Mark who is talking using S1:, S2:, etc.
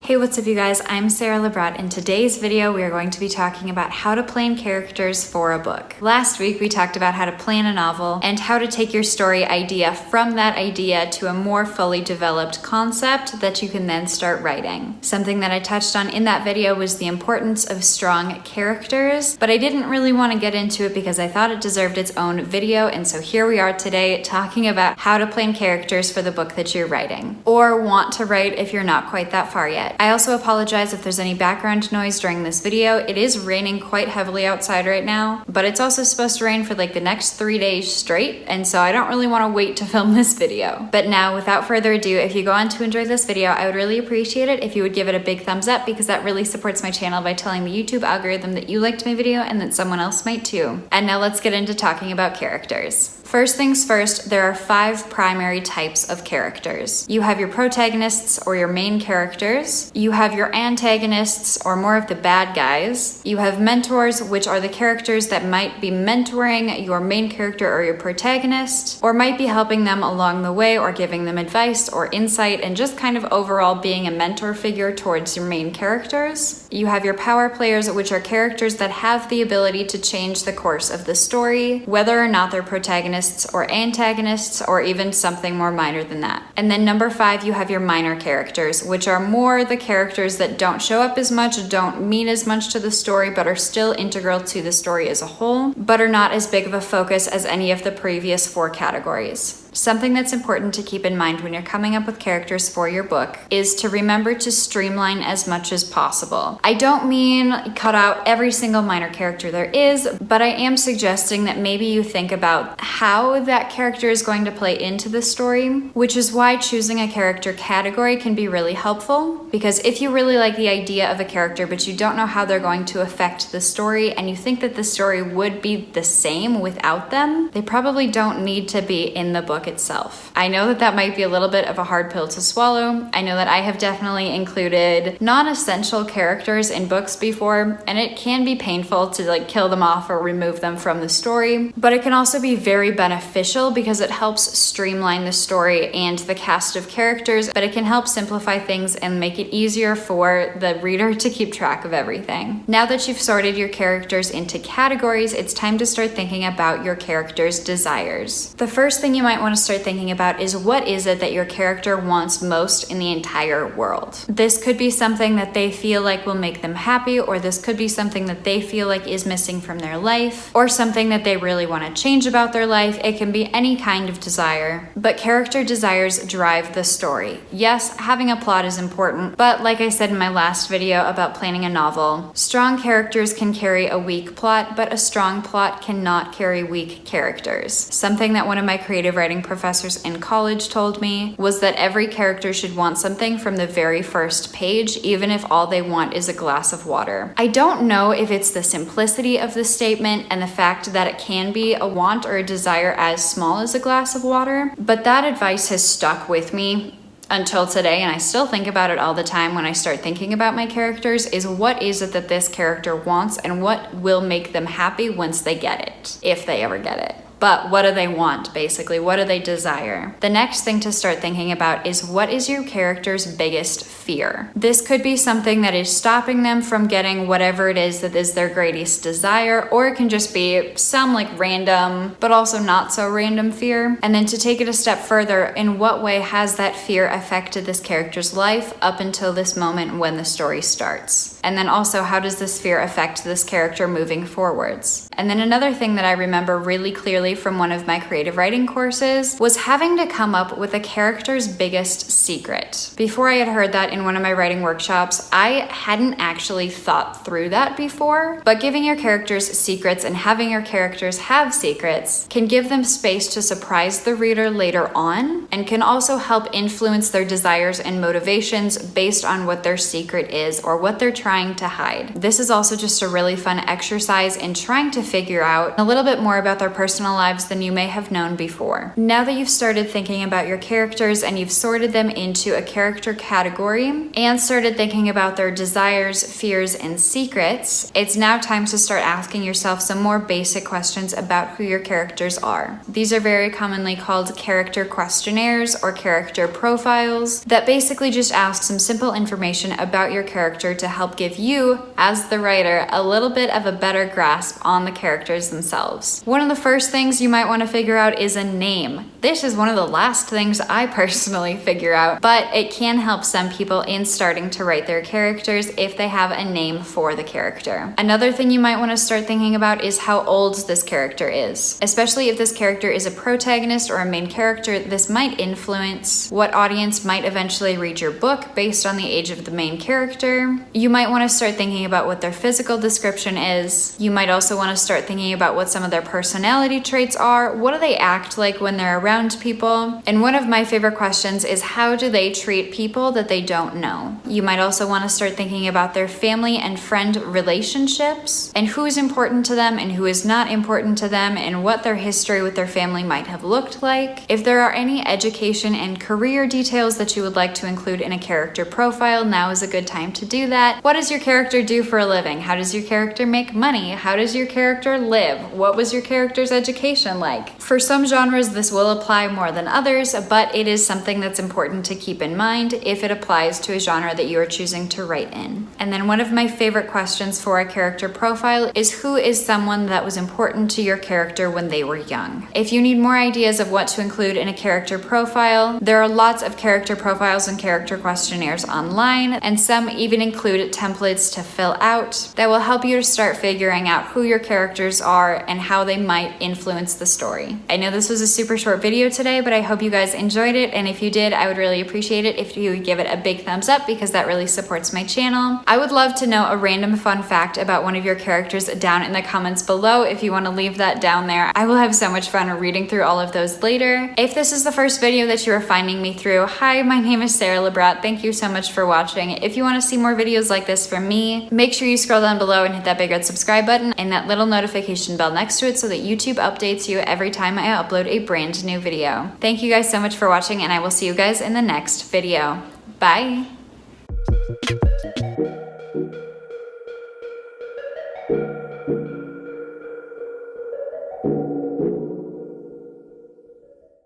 S1: Hey, what's up you guys? I'm Sara Lubratt. In today's video, we are going to be talking about how to plan characters for a book. Last week, we talked about how to plan a novel and how to take your story idea from that idea to a more fully developed concept that you can then start writing. Something that I touched on in that video was the importance of strong characters, but I didn't really want to get into it because I thought it deserved its own video, and so here we are today talking about how to plan characters for the book that you're writing, or want to write if you're not quite that far yet. I also apologize if there's any background noise during this video. It is raining quite heavily outside right now, but it's also supposed to rain for like the next 3 days straight, and so I don't really want to wait to film this video. But now, without further ado, if you go on to enjoy this video, I would really appreciate it if you would give it a big thumbs up, because that really supports my channel by telling the YouTube algorithm that you liked my video and that someone else might too. And now let's get into talking about characters. First things first, there are 5 primary types of characters. You have your protagonists, or your main characters. You have your antagonists, or more of the bad guys. You have mentors, which are the characters that might be mentoring your main character or your protagonist, or might be helping them along the way, or giving them advice or insight, and just kind of overall being a mentor figure towards your main characters. You have your power players, which are characters that have the ability to change the course of the story, whether or not they're protagonists or antagonists, or even something more minor than that. And then number 5, you have your minor characters, which are more the characters that don't show up as much, don't mean as much to the story, but are still integral to the story as a whole, but are not as big of a focus as any of the previous 4 categories. Something that's important to keep in mind when you're coming up with characters for your book is to remember to streamline as much as possible. I don't mean cut out every single minor character there is, but I am suggesting that maybe you think about how that character is going to play into the story, which is why choosing a character category can be really helpful, because if you really like the idea of a character but you don't know how they're going to affect the story, and you think that the story would be the same without them, they probably don't need to be in the book itself. I know that that might be a little bit of a hard pill to swallow. I know that I have definitely included non-essential characters in books before, and it can be painful to like kill them off or remove them from the story, but it can also be very beneficial because it helps streamline the story and the cast of characters, but it can help simplify things and make it easier for the reader to keep track of everything. Now that you've sorted your characters into categories, it's time to start thinking about your character's desires. The first thing you might want to start thinking about is, what is it that your character wants most in the entire world? This could be something that they feel like will make them happy, or this could be something that they feel like is missing from their life, or something that they really want to change about their life. It can be any kind of desire, but character desires drive the story. Yes, having a plot is important, but like I said in my last video about planning a novel, strong characters can carry a weak plot, but a strong plot cannot carry weak characters. Something that one of my creative writing professors in college told me was that every character should want something from the very first page, even if all they want is a glass of water. I don't know if it's the simplicity of the statement and the fact that it can be a want or a desire as small as a glass of water, but that advice has stuck with me until today, and I still think about it all the time when I start thinking about my characters, is what is it that this character wants and what will make them happy once they get it, if they ever get it. But what do they want, basically? What do they desire? The next thing to start thinking about is, what is your character's biggest fear? This could be something that is stopping them from getting whatever it is that is their greatest desire, or it can just be some like random, but also not so random fear. And then to take it a step further, in what way has that fear affected this character's life up until this moment when the story starts? And then also, how does this fear affect this character moving forwards? And then another thing that I remember really clearly from one of my creative writing courses was having to come up with a character's biggest secret. Before I had heard that in one of my writing workshops, I hadn't actually thought through that before, but giving your characters secrets and having your characters have secrets can give them space to surprise the reader later on, and can also help influence their desires and motivations based on what their secret is or what they're trying to hide. This is also just a really fun exercise in trying to figure out a little bit more about their personal lives than you may have known before. Now that you've started thinking about your characters and you've sorted them into a character category and started thinking about their desires, fears, and secrets, it's now time to start asking yourself some more basic questions about who your characters are. These are very commonly called character questionnaires or character profiles that basically just ask some simple information about your character to help give you, as the writer, a little bit of a better grasp on the characters themselves. One of the first things you might want to figure out is a name. This is one of the last things I personally figure out, but it can help some people in starting to write their characters if they have a name for the character. Another thing you might want to start thinking about is how old this character is. Especially if this character is a protagonist or a main character, this might influence what audience might eventually read your book based on the age of the main character. You might want to start thinking about what their physical description is. You might also want to start thinking about what some of their personality traits are. What do they act like when they're around people? And one of my favorite questions is, how do they treat people that they don't know? You might also want to start thinking about their family and friend relationships and who is important to them and who is not important to them and what their history with their family might have looked like. If there are any education and career details that you would like to include in a character profile, now is a good time to do that. What does your character do for a living? How does your character make money? How does your character live? What was your character's education like? For some genres, this will apply more than others, but it is something that's important to keep in mind if it applies to a genre that you are choosing to write in. And then one of my favorite questions for a character profile is, who is someone that was important to your character when they were young? If you need more ideas of what to include in a character profile, there are lots of character profiles and character questionnaires online, and some even include templates to fill out that will help you to start figuring out who your characters are and how they might influence the story. I know this was a super short video today, but I hope you guys enjoyed it, and if you did, I would really appreciate it if you would give it a big thumbs up because that really supports my channel. I would love to know a random fun fact about one of your characters down in the comments below if you want to leave that down there. I will have so much fun reading through all of those later. If this is the first video that you are finding me through, hi, my name is Sara Lubratt. Thank you so much for watching. If you want to see more videos like this from me, make sure you scroll down below and hit that big red subscribe button and that little notification bell next to it so that YouTube updates you every time I upload a brand new video. Thank you guys so much for watching, and I will see you guys in the next video. Bye!